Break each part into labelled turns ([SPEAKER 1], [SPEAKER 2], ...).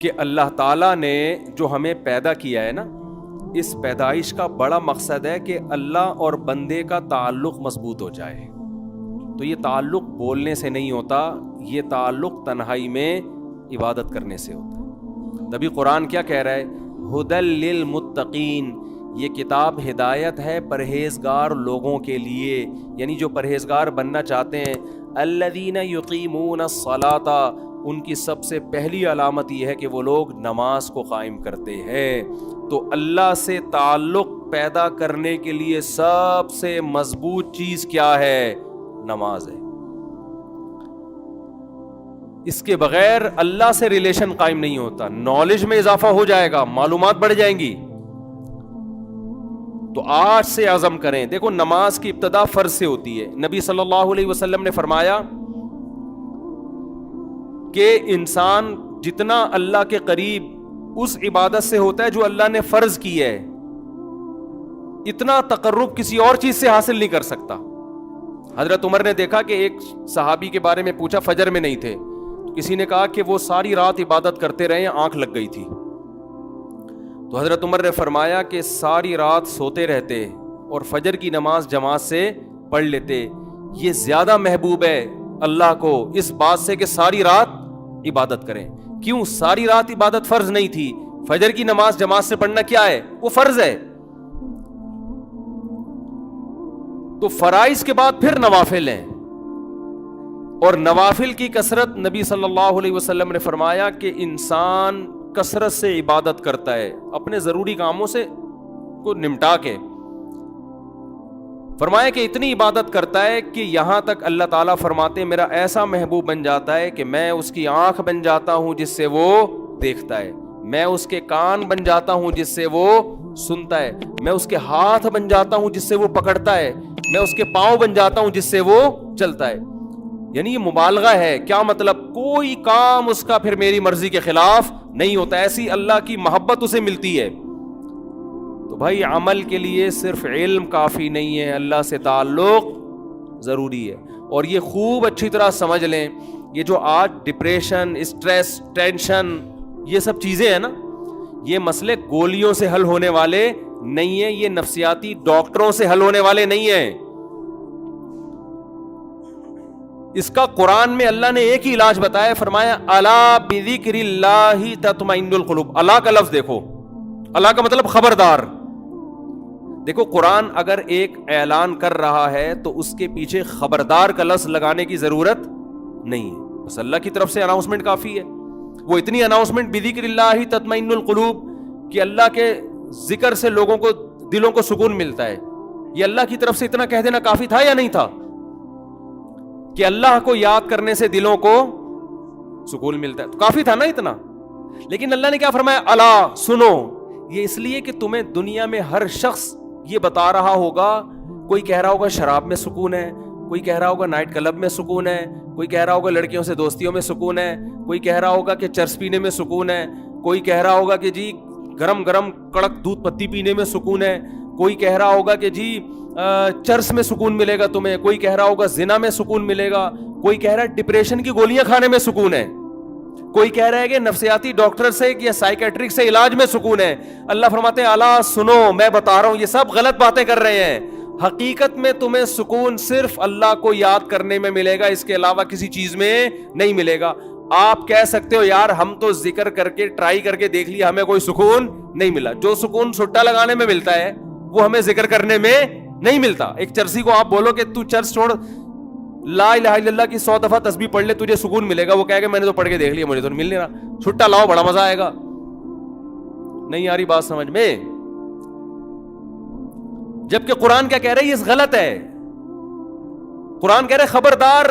[SPEAKER 1] کہ اللہ تعالیٰ نے جو ہمیں پیدا کیا ہے نا، اس پیدائش کا بڑا مقصد ہے کہ اللہ اور بندے کا تعلق مضبوط ہو جائے. تو یہ تعلق بولنے سے نہیں ہوتا، یہ تعلق تنہائی میں عبادت کرنے سے ہوتا ہے. تبھی قرآن کیا کہہ رہا ہے؟ ہدی للمتقین، یہ کتاب ہدایت ہے پرہیزگار لوگوں کے لیے، یعنی جو پرہیزگار بننا چاہتے ہیں. الذین یقیمون الصلاۃ، ان کی سب سے پہلی علامت یہ ہے کہ وہ لوگ نماز کو قائم کرتے ہیں. تو اللہ سے تعلق پیدا کرنے کے لیے سب سے مضبوط چیز کیا ہے؟ نماز ہے. اس کے بغیر اللہ سے ریلیشن قائم نہیں ہوتا. نالج میں اضافہ ہو جائے گا، معلومات بڑھ جائیں گی. تو آج سے عزم کریں. دیکھو نماز کی ابتدا فرض سے ہوتی ہے. نبی صلی اللہ علیہ وسلم نے فرمایا کہ انسان جتنا اللہ کے قریب اس عبادت سے ہوتا ہے جو اللہ نے فرض کی ہے، اتنا تقرب کسی اور چیز سے حاصل نہیں کر سکتا. حضرت عمر نے دیکھا کہ ایک صحابی کے بارے میں پوچھا، فجر میں نہیں تھے. کسی نے کہا کہ وہ ساری رات عبادت کرتے رہے، آنکھ لگ گئی تھی. تو حضرت عمر نے فرمایا کہ ساری رات سوتے رہتے اور فجر کی نماز جماعت سے پڑھ لیتے، یہ زیادہ محبوب ہے اللہ کو اس بات سے کہ ساری رات عبادت کریں. کیوں؟ ساری رات عبادت فرض نہیں تھی. فجر کی نماز جماعت سے پڑھنا کیا ہے؟ وہ فرض ہے. تو فرائض کے بعد پھر نوافل ہیں، اور نوافل کی کثرت نبی صلی اللہ علیہ وسلم نے فرمایا کہ انسان کثرت سے عبادت کرتا ہے اپنے ضروری کاموں سے کو نمٹا کے. فرمایا کہ اتنی عبادت کرتا ہے کہ یہاں تک اللہ تعالیٰ فرماتے میرا ایسا محبوب بن جاتا ہے کہ میں اس کی آنکھ بن جاتا ہوں جس سے وہ دیکھتا ہے، میں اس کے کان بن جاتا ہوں جس سے وہ سنتا ہے، میں اس کے ہاتھ بن جاتا ہوں جس سے وہ پکڑتا ہے، میں اس کے پاؤں بن جاتا ہوں جس سے وہ چلتا ہے. یعنی یہ مبالغہ ہے. کیا مطلب؟ کوئی کام اس کا پھر میری مرضی کے خلاف نہیں ہوتا. ایسی اللہ کی محبت اسے ملتی ہے. تو بھائی عمل کے لیے صرف علم کافی نہیں ہے، اللہ سے تعلق ضروری ہے. اور یہ خوب اچھی طرح سمجھ لیں، یہ جو آج ڈپریشن، اسٹریس، ٹینشن، یہ سب چیزیں ہیں نا، یہ مسئلے گولیوں سے حل ہونے والے نہیں ہیں، یہ نفسیاتی ڈاکٹروں سے حل ہونے والے نہیں ہیں. اس کا قرآن میں اللہ نے ایک ہی علاج بتایا، فرمایا الا بذکر اللہ تطمئن القلوب. اللہ کا لفظ دیکھو، اللہ کا مطلب خبردار. دیکھو قرآن اگر ایک اعلان کر رہا ہے تو اس کے پیچھے خبردار کا لفظ لگانے کی ضرورت نہیں ہے، بس اللہ کی طرف سے اناؤنسمنٹ کافی ہے. وہ اتنی اناؤنسمنٹ بذکر اللہ تطمئن القلوب کہ اللہ کے ذکر سے لوگوں کو دلوں کو سکون ملتا ہے. یہ اللہ کی طرف سے اتنا کہہ دینا کافی تھا یا نہیں تھا کہ اللہ کو یاد کرنے سے دلوں کو سکون ملتا ہے؟ تو کافی تھا نا اتنا. لیکن اللہ نے کیا فرمایا؟ الا سنو. یہ اس لیے کہ تمہیں دنیا میں ہر شخص یہ بتا رہا ہوگا، کوئی کہہ رہا ہوگا شراب میں سکون ہے، کوئی کہہ رہا ہوگا نائٹ کلب میں سکون ہے، کوئی کہہ رہا ہوگا لڑکیوں سے دوستیوں میں سکون ہے، کوئی کہہ رہا ہوگا کہ چرس پینے میں سکون ہے، کوئی کہہ رہا ہوگا کہ جی گرم گرم کڑک دودھ پتی پینے میں سکون ہے، کوئی کہہ رہا ہوگا کہ جی چرس میں سکون ملے گا تمہیں، کوئی کہہ رہا ہوگا زنا میں سکون ملے گا، کوئی کہہ رہا ہے ڈپریشن کی گولیاں کھانے میں سکون ہے، کوئی کہہ رہا ہے کہ نفسیاتی ڈاکٹر سے یا سائیکیٹرک سے علاج میں سکون ہے. اللہ فرماتے ہیں الا سنو، میں بتا رہا ہوں یہ سب غلط باتیں کر رہے ہیں. حقیقت میں تمہیں سکون صرف اللہ کو یاد کرنے میں ملے گا، اس کے علاوہ کسی چیز میں نہیں ملے گا. آپ کہہ سکتے ہو یار ہم تو ذکر کر کے ٹرائی کر کے دیکھ لیا، ہمیں کوئی سکون نہیں ملا. جو سکون سٹا لگانے میں ملتا ہے وہ ہمیں ذکر کرنے میں نہیں ملتا. ایک چرسی کو آپ بولو کہ تو چرس چھوڑ، لا الہ الا اللہ کی 100 دفعہ تسبیح پڑھ لے، تجھے سکون ملے گا. وہ کہے گا میں نے تو پڑھ کے دیکھ لیا، مجھے تو مل نہیں رہا. چھٹا لاؤ، بڑا مزہ آئے گا. نہیں آ رہی بات سمجھ میں؟ جبکہ قرآن کیا کہہ رہا ہے؟ یہ غلط ہے. قرآن کہہ رہا ہے خبردار،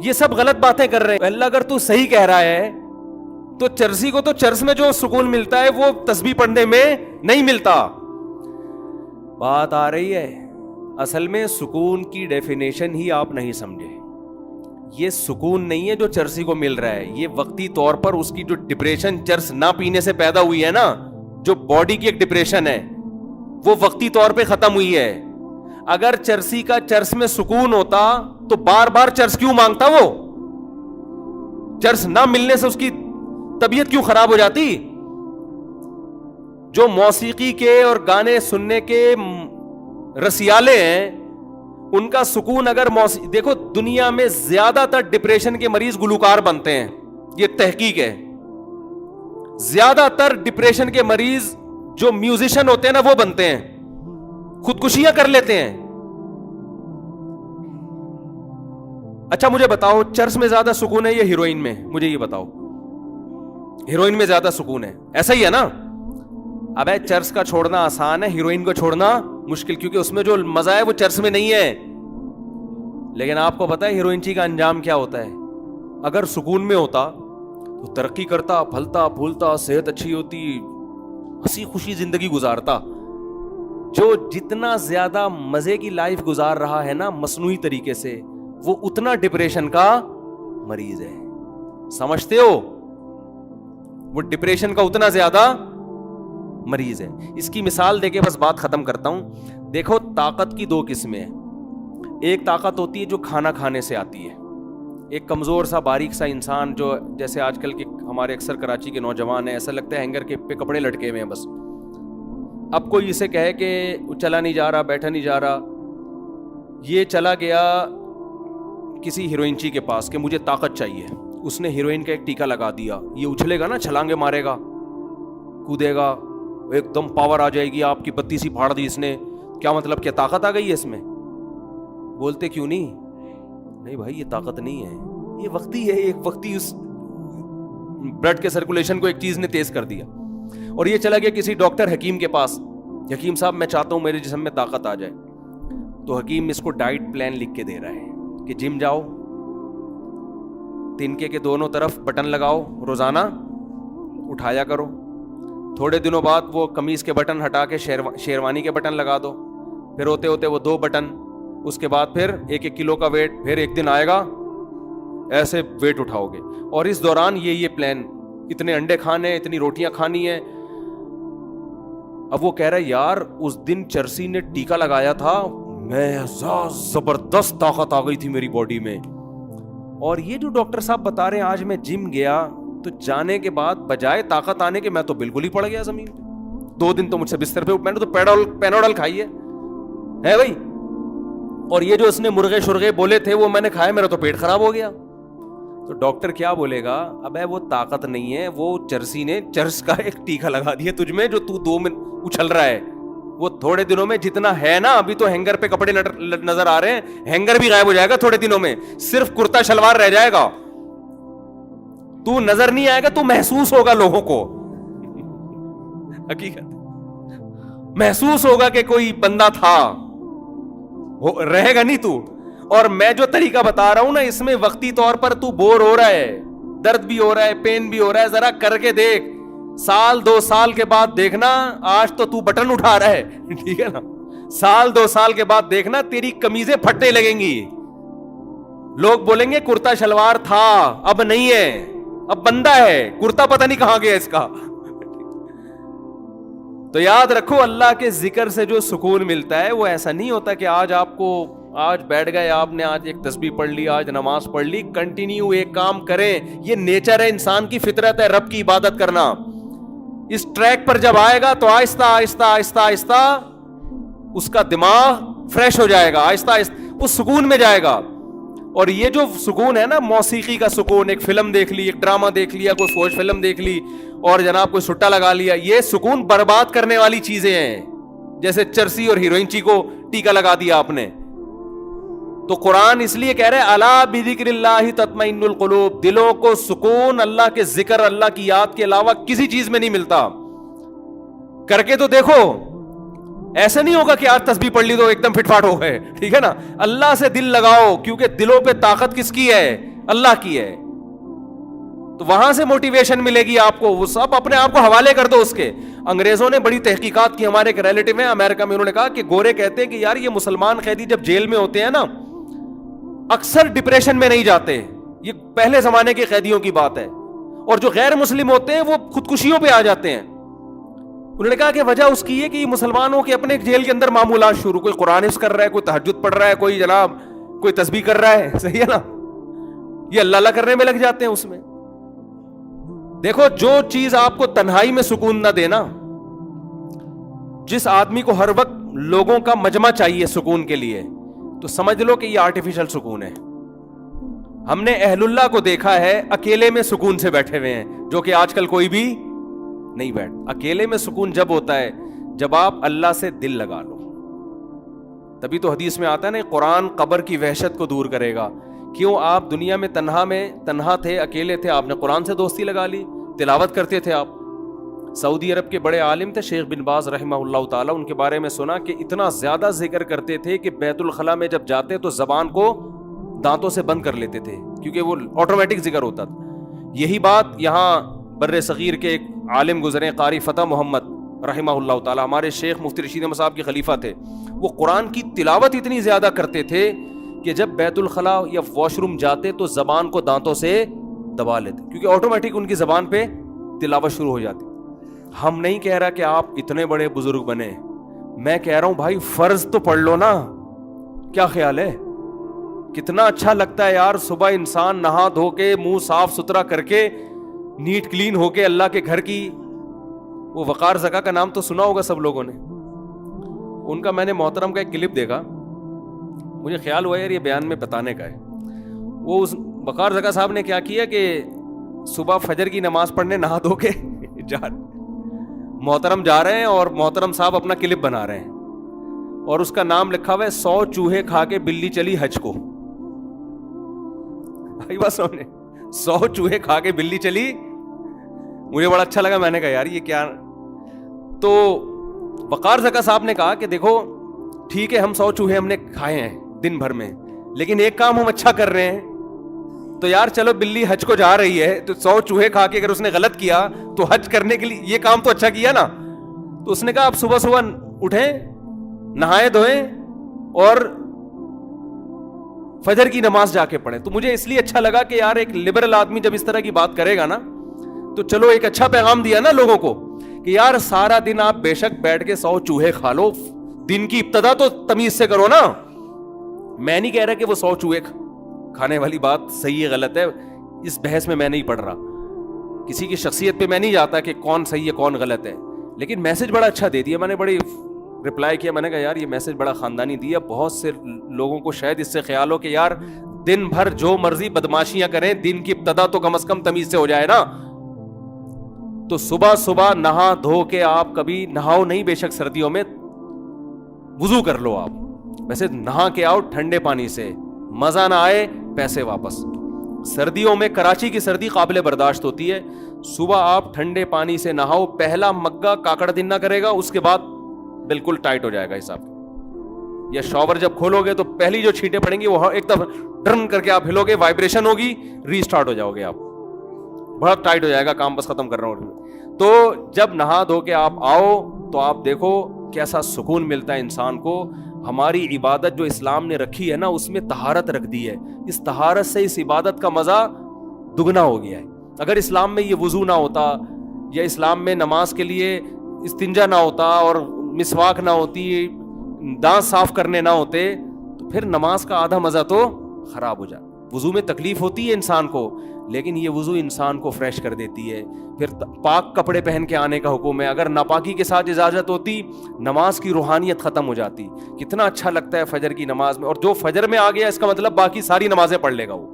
[SPEAKER 1] یہ سب غلط باتیں کر رہے ہیں. اللہ اگر تو صحیح کہہ رہا ہے تو چرسی کو تو چرس میں جو سکون ملتا ہے وہ تسبیح پڑھنے میں نہیں ملتا. بات آ رہی ہے؟ اصل میں سکون کی ڈیفینیشن ہی آپ نہیں سمجھے. یہ سکون نہیں ہے جو چرسی کو مل رہا ہے، یہ وقتی طور پر اس کی جو ڈپریشن چرس نہ پینے سے پیدا ہوئی ہے نا، جو باڈی کی ایک ڈپریشن ہے، وہ وقتی طور پہ ختم ہوئی ہے. اگر چرسی کا چرس میں سکون ہوتا تو بار بار چرس کیوں مانگتا؟ وہ چرس نہ ملنے سے اس کی طبیعت کیوں خراب ہو جاتی؟ جو موسیقی کے اور گانے سننے کے رسیالے ہیں ان کا سکون اگر دیکھو دنیا میں زیادہ تر ڈپریشن کے مریض گلوکار بنتے ہیں، یہ تحقیق ہے. زیادہ تر ڈپریشن کے مریض جو میوزیشن ہوتے ہیں نا وہ بنتے ہیں، خودکشیاں کر لیتے ہیں. اچھا مجھے بتاؤ چرس میں زیادہ سکون ہے یا ہیروئن میں؟ مجھے یہ بتاؤ. ہیروئن میں زیادہ سکون ہے، ایسا ہی ہے نا؟ اب چرس کا چھوڑنا آسان ہے، ہیروئن کو چھوڑنا مشکل، کیونکہ اس میں جو مزہ ہے وہ چرس میں نہیں ہے. لیکن آپ کو پتا ہے ہیروئن کا انجام کیا ہوتا ہے؟ اگر سکون میں ہوتا تو ترقی کرتا، پھلتا پھولتا، صحت اچھی ہوتی، ہنسی خوشی زندگی گزارتا. جو جتنا زیادہ مزے کی لائف گزار رہا ہے نا مصنوعی طریقے سے، وہ اتنا ڈپریشن کا مریض ہے. سمجھتے ہو؟ وہ ڈپریشن کا اتنا زیادہ مریض ہے. اس کی مثال دے کے بس بات ختم کرتا ہوں. دیکھو طاقت کی دو قسمیں ہیں. ایک طاقت ہوتی ہے جو کھانا کھانے سے آتی ہے. ایک کمزور سا باریک سا انسان جو جیسے آج کل کے ہمارے اکثر کراچی کے نوجوان ہیں، ایسا لگتا ہے ہینگر کے پہ کپڑے لٹکے ہوئے ہیں بس. اب کوئی اسے کہے کہ چلا نہیں جا رہا، بیٹھا نہیں جا رہا، یہ چلا گیا کسی ہیروئنچی کے پاس کہ مجھے طاقت چاہیے. اس نے ہیروئن کا ایک ٹیکا لگا دیا، یہ اچھلے گا نا، چھلانگے مارے گا، کودے گا، ایک دم پاور آ جائے گی، آپ کی بتی سی پھاڑ دی اس نے. کیا مطلب؟ کیا طاقت آ گئی ہے اس میں؟ بولتے کیوں نہیں بھائی یہ طاقت نہیں ہے، یہ وقتی ہے، ایک وقتی اس بلڈ کے سرکولیشن کو ایک چیز نے تیز کر دیا. اور یہ چلا گیا کسی ڈاکٹر حکیم کے پاس، حکیم صاحب میں چاہتا ہوں میرے جسم میں طاقت آ جائے. تو حکیم اس کو ڈائٹ پلان لکھ کے دے رہا ہے کہ جم جاؤ، تنکے کے دونوں طرف بٹن لگاؤ، روزانہ اٹھایا کرو. تھوڑے دنوں بعد وہ قمیض کے بٹن ہٹا کے شیروانی کے بٹن لگا دو، پھر ہوتے ہوتے وہ 2 بٹن، اس کے بعد پھر 1 کلو کا ویٹ، پھر ایک دن آئے گا ایسے ویٹ اٹھاؤ گے. اور اس دوران یہ پلان، اتنے انڈے کھانے، اتنی روٹیاں کھانی ہے. اب وہ کہہ رہا ہے یار اس دن چرسی نے ٹیکا لگایا تھا، میں زبردست طاقت آ گئی تھی میری باڈی میں. اور یہ جو ڈاکٹر صاحب بتا رہے ہیں آج میں جم گیا تو جانے کے بعد بجائے طاقت آنے کے میں تو بالکل ہی پڑ گیا زمین پہ. 2 دن تو مجھ سے بستر پہ، میں نے تو پینوڈل کھائی ہے بھائی. اور یہ جو اس نے مرغے شرغے بولے تھے وہ میں نے کھائے، میرا تو پیٹ خراب ہو گیا. تو ڈاکٹر کیا بولے گا؟ اب وہ طاقت نہیں ہے، وہ چرسی نے چرس کا ایک ٹیکا لگا دیا تجھ میں جو تو 2 منٹ اچھل رہا ہے. وہ تھوڑے دنوں میں جتنا ہے نا، ابھی تو ہینگر پہ کپڑے نظر آ رہے ہیں، ہینگر بھی غائب ہو جائے گا تھوڑے دنوں میں، صرف کرتا شلوار رہ جائے گا. تو نظر نہیں آئے گا، تو محسوس ہوگا لوگوں کو، حقیقت محسوس ہوگا کہ کوئی بندہ تھا، رہے گا نہیں تو. اور میں جو طریقہ بتا رہا ہوں نا، اس میں وقتی طور پر تو بور ہو رہا ہے، درد بھی ہو رہا ہے، پین بھی ہو رہا ہے، ذرا کر کے دیکھ. 1-2 سال کے بعد دیکھنا، آج تو بٹن اٹھا رہا ہے، ٹھیک ہے نا، 1-2 سال کے بعد دیکھنا تیری قمیضیں پھٹنے لگیں گی. لوگ بولیں گے کرتا شلوار تھا، اب نہیں ہے، اب بندہ ہے، کرتا پتہ نہیں کہاں گیا اس کا. تو یاد رکھو اللہ کے ذکر سے جو سکون ملتا ہے وہ ایسا نہیں ہوتا کہ آج بیٹھ گئے آپ نے، آج ایک تسبیح پڑھ لی، آج نماز پڑھ لی. کنٹینیو ایک کام کریں، یہ نیچر ہے، انسان کی فطرت ہے رب کی عبادت کرنا. اس ٹریک پر جب آئے گا تو آہستہ آہستہ آہستہ آہستہ اس کا دماغ فریش ہو جائے گا، آہستہ آہستہ وہ سکون میں جائے گا. اور یہ جو سکون ہے نا، موسیقی کا سکون، ایک فلم دیکھ لی، ایک ڈرامہ دیکھ لیا، کوئی فوج فلم دیکھ لی اور جناب کوئی سٹا لگا لیا، یہ سکون برباد کرنے والی چیزیں ہیں. جیسے چرسی اور ہیروئنچی کو ٹیکا لگا دیا آپ نے. تو قرآن اس لیے کہہ رہے الا بذکر اللہ تطمئن القلوب، دلوں کو سکون اللہ کے ذکر، اللہ کی یاد کے علاوہ کسی چیز میں نہیں ملتا. کر کے تو دیکھو، ایسا نہیں ہوگا کہ آج تسبیح پڑھ لی تو ایک دم فٹ فاٹ ہو گئے، ٹھیک ہے نا. اللہ سے دل لگاؤ، کیونکہ دلوں پہ طاقت کس کی ہے؟ اللہ کی ہے. تو وہاں سے موٹیویشن ملے گی آپ کو. وہ سب اپنے آپ کو حوالے کر دو اس کے. انگریزوں نے بڑی تحقیقات کی. ہمارے ایک ریلیٹو ہیں امریکہ میں، انہوں نے کہا کہ گورے کہتے ہیں کہ یار یہ مسلمان قیدی جب جیل میں ہوتے ہیں نا، اکثر ڈپریشن میں نہیں جاتے. یہ پہلے زمانے کے قیدیوں کی بات ہے. اور جو غیر مسلم ہوتے ہیں وہ خودکشیوں پہ آ جاتے ہیں. انہوں نے کہا کہ وجہ اس کی ہے کہ مسلمانوں کے اپنے جیل کے اندر معمولات شروع، کوئی قرآن حفظ کر رہا ہے، کوئی تہجد پڑھ رہا ہے، کوئی جناب کوئی تسبیح کر رہا ہے، صحیح ہے نا، یہ اللہ اللہ کرنے میں لگ جاتے ہیں اس میں. دیکھو جو چیز آپ کو تنہائی میں سکون نہ دینا, جس آدمی کو ہر وقت لوگوں کا مجمع چاہیے سکون کے لیے, تو سمجھ لو کہ یہ آرٹیفیشل سکون ہے. ہم نے اہل اللہ کو دیکھا ہے اکیلے میں سکون سے بیٹھے ہوئے ہیں, جو کہ آج کل کوئی بھی نہیں بیٹھ. اکیلے میں سکون جب ہوتا ہے جب آپ اللہ سے دل لگا لو. تبھی تو حدیث میں آتا ہے نا, قرآن قبر کی وحشت کو دور کرے گا. کیوں؟ آپ دنیا میں تنہا تھے, اکیلے تھے, آپ نے قرآن سے دوستی لگا لی, تلاوت کرتے تھے آپ. سعودی عرب کے بڑے عالم تھے شیخ بن باز رحمہ اللہ تعالیٰ, ان کے بارے میں سنا کہ اتنا زیادہ ذکر کرتے تھے کہ بیت الخلاء میں جب جاتے تو زبان کو دانتوں سے بند کر لیتے تھے, کیونکہ وہ آٹومیٹک ذکر ہوتا تھا. یہی بات یہاں بر صغیر کے ایک عالم گزرے, قاری فتح محمد رحمہ اللہ تعالیٰ, ہمارے شیخ مفتی رشید احمد صاحب کے خلیفہ تھے. وہ قرآن کی تلاوت اتنی زیادہ کرتے تھے کہ جب بیت الخلاء یا واش روم جاتے تو زبان کو دانتوں سے دبا لیتے, کیونکہ آٹومیٹک ان کی زبان پہ تلاوت شروع ہو جاتی. ہم نہیں کہہ رہا کہ آپ اتنے بڑے بزرگ بنے, میں کہہ رہا ہوں بھائی فرض تو پڑھ لو نا. کیا خیال ہے؟ کتنا اچھا لگتا ہے یار, صبح انسان نہا دھو کے منہ صاف ستھرا کر کے نیٹ کلین ہو کے اللہ کے گھر کی, وہ وقار زکا کا نام تو سنا ہوگا سب لوگوں نے, ان کا میں نے محترم کا ایک کلپ دیکھا, مجھے خیال ہوا یار یہ بیان میں بتانے کا ہے. وہ اس وقار زکا صاحب نے کیا کیا کہ صبح فجر کی نماز پڑھنے نہا دھو کے محترم جا رہے ہیں اور محترم صاحب اپنا کلپ بنا رہے ہیں, اور اس کا نام لکھا ہوا ہے 100 چوہے کھا کے بلی چلی حج کو. بھائی بات سمجھے, 100 چوہے کھا کے بلی چلی. مجھے بڑا اچھا لگا, میں نے کہا یار یہ کیا. تو وقار زکا صاحب نے کہا کہ دیکھو ٹھیک ہے, ہم 100 چوہے ہم نے کھائے ہیں دن بھر میں, لیکن ایک کام ہم اچھا کر رہے ہیں. تو یار چلو بلی حج کو جا رہی ہے تو 100 چوہے کھا کے اگر اس نے غلط کیا تو حج کرنے کے لیے یہ کام تو اچھا کیا نا. تو اس نے کہا آپ صبح صبح اٹھیں, نہائے دھوئیں اور فجر کی نماز جا کے پڑھیں. تو مجھے اس لیے اچھا لگا کہ یار ایک لبرل آدمی جب اس طرح کی بات کرے گا نا تو چلو ایک اچھا پیغام دیا نا لوگوں کو کہ یار سارا دن آپ بے شک بیٹھ کے 100 چوہے کھا لو, دن کی ابتدا تو تمیز سے کرو نا. میں نہیں کہہ رہا کہ وہ 100 چوہے کھانے والی بات صحیح ہے غلط ہے, اس بحث میں میں نہیں پڑھ رہا, کسی کی شخصیت پہ میں نہیں جاتا کہ کون صحیح ہے کون غلط ہے, لیکن میسج بڑا اچھا دے دیا. میں نے بڑی رپلائی کیا, میں نے کہا یار یہ میسج بڑا خاندانی دیا. بہت سے لوگوں کو شاید اس سے خیال ہو کہ یار دن بھر جو مرضی بدماشیاں کریں, دن کی ابتدا تو کم از کم تمیز سے ہو جائے نا. تو صبح صبح نہا دھو کے آپ کبھی نہاؤ نہیں, بے شک سردیوں میں وضو کر لو آپ, ویسے نہا کے آؤ ٹھنڈے پانی سے, مزہ نہ آئے پیسے واپس. سردیوں میں کراچی کی سردی قابل برداشت ہوتی ہے, صبح آپ ٹھنڈے پانی سے نہاؤ, پہلا مگا کاکڑ دن نہ کرے گا, اس کے بعد بالکل ٹائٹ ہو جائے گا حساب. یا شاور جب کھولو گے تو پہلی جو چھینٹیں پڑیں گی وہ ایک دفعہ ڈرن کر کے آپ ہلو گے, وائبریشن ہوگی, ری اسٹارٹ ہو جاؤ گے آپ, بڑا ٹائٹ ہو جائے گا کام, بس ختم کر رہا ہوں. تو جب نہا دھو کے آپ آؤ تو آپ دیکھو کیسا سکون ملتا ہے انسان کو. ہماری عبادت جو اسلام نے رکھی ہے نا اس میں طہارت رکھ دی ہے, اس طہارت سے اس عبادت کا مزہ دگنا ہو گیا ہے. اگر اسلام میں یہ وضو نہ ہوتا, یا اسلام میں نماز کے لیے استنجا نہ ہوتا اور مسواک نہ ہوتی, دانت صاف کرنے نہ ہوتے, تو پھر نماز کا آدھا مزہ تو خراب ہو جاتا. وضو میں تکلیف ہوتی ہے انسان کو, لیکن یہ وضو انسان کو فریش کر دیتی ہے. پھر پاک کپڑے پہن کے آنے کا حکم ہے, اگر ناپاکی کے ساتھ اجازت ہوتی نماز کی روحانیت ختم ہو جاتی. کتنا اچھا لگتا ہے فجر کی نماز میں, اور جو فجر میں آ گیا اس کا مطلب باقی ساری نمازیں پڑھ لے گا وہ.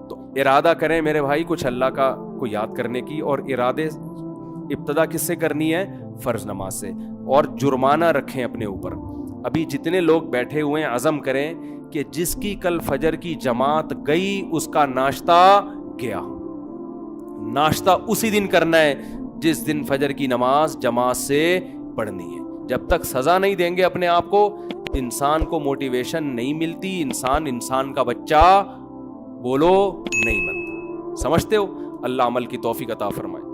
[SPEAKER 1] تو ارادہ کریں میرے بھائی کچھ اللہ کا کو یاد کرنے کی, اور ارادے ابتدا کس سے کرنی ہے؟ فرض نماز سے. اور جرمانہ رکھیں اپنے اوپر. ابھی جتنے لوگ بیٹھے ہوئے ہیں عزم کریں کہ جس کی کل فجر کی جماعت گئی اس کا ناشتہ گیا. ناشتہ اسی دن کرنا ہے جس دن فجر کی نماز جماعت سے پڑھنی ہے. جب تک سزا نہیں دیں گے اپنے آپ کو, انسان کو موٹیویشن نہیں ملتی, انسان کا بچہ بولو نہیں بنتا. سمجھتے ہو؟ اللہ عمل کی توفیق عطا فرمائے.